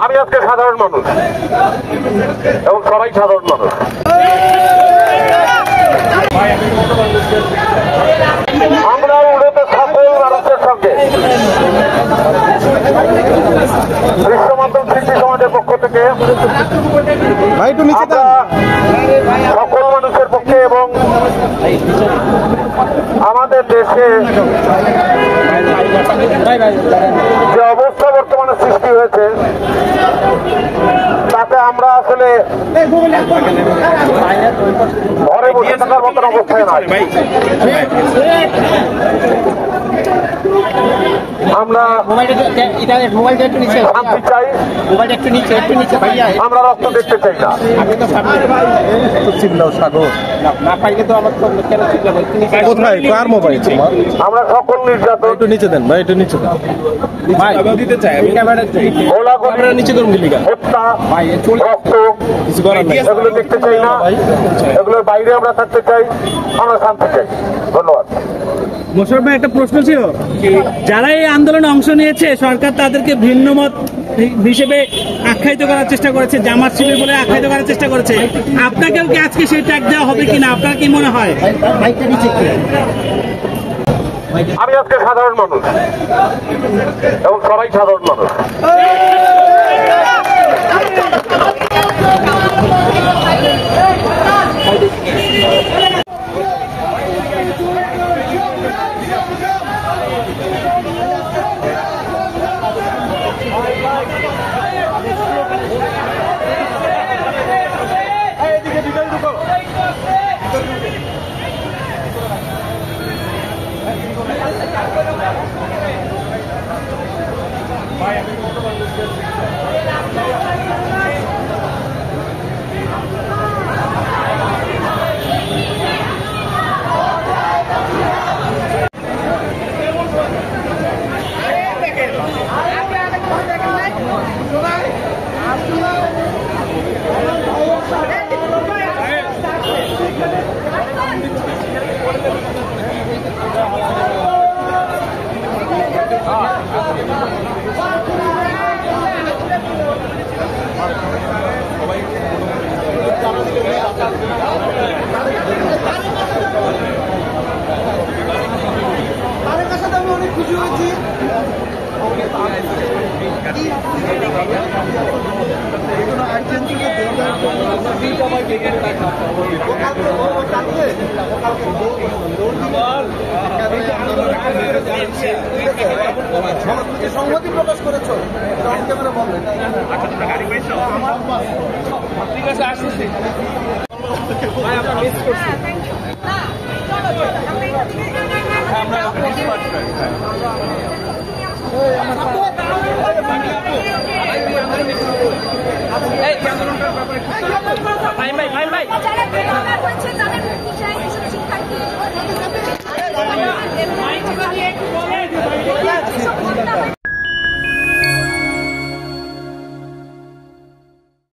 আমি আজকে সাধারণ মানুষ এবং সবাই সাধারণ মানুষ। আমরা উড়েতে সকল মানুষের সঙ্গে বিশ্ব মাধ্যম শিল্পী সমাজের পক্ষ থেকে সকল মানুষের পক্ষে এবং আমাদের দেশে যে অবস্থা বর্তমানে সৃষ্টি হয়েছে তাতে আমরা আসলে ঘরে বসে থাকার মতন অবস্থায় নয়। আমরা শান্তি চাই, আমরা রক্ত দেখতে চাই না। কোথায় কার মোবাইল? আমরা সকল নির্যাতন একটু নিচে দেন ভাই, একটু নিচে দেন। নিচে করুন, হত্যা, রক্ত এগুলো দেখতে চাই না। এগুলোর বাইরে আমরা থাকতে চাই, আমরা শান্তি চাই। ধন্যবাদ। মোশাররফ ভাই, একটা প্রশ্ন ছিল, যারা এই আন্দোলনে অংশ নিয়েছে সরকার তাদেরকে ভিন্ন মত হিসেবে আখ্যায়িত করার চেষ্টা করেছে, জামাত শিবির বলে আখ্যায়িত করার চেষ্টা করেছে, আপনাকেও কি আজকে সেই ট্যাগ দেওয়া হবে কিনা, আপনার কি মনে হয়? আমি আজকে সাধারণ মানুষ এবং সবাই সাধারণ মানুষ। সংহতি প্রকাশ করেছ ঠিক আছে, আসতেছি ভাই, আমরা মিস করছি। আমরা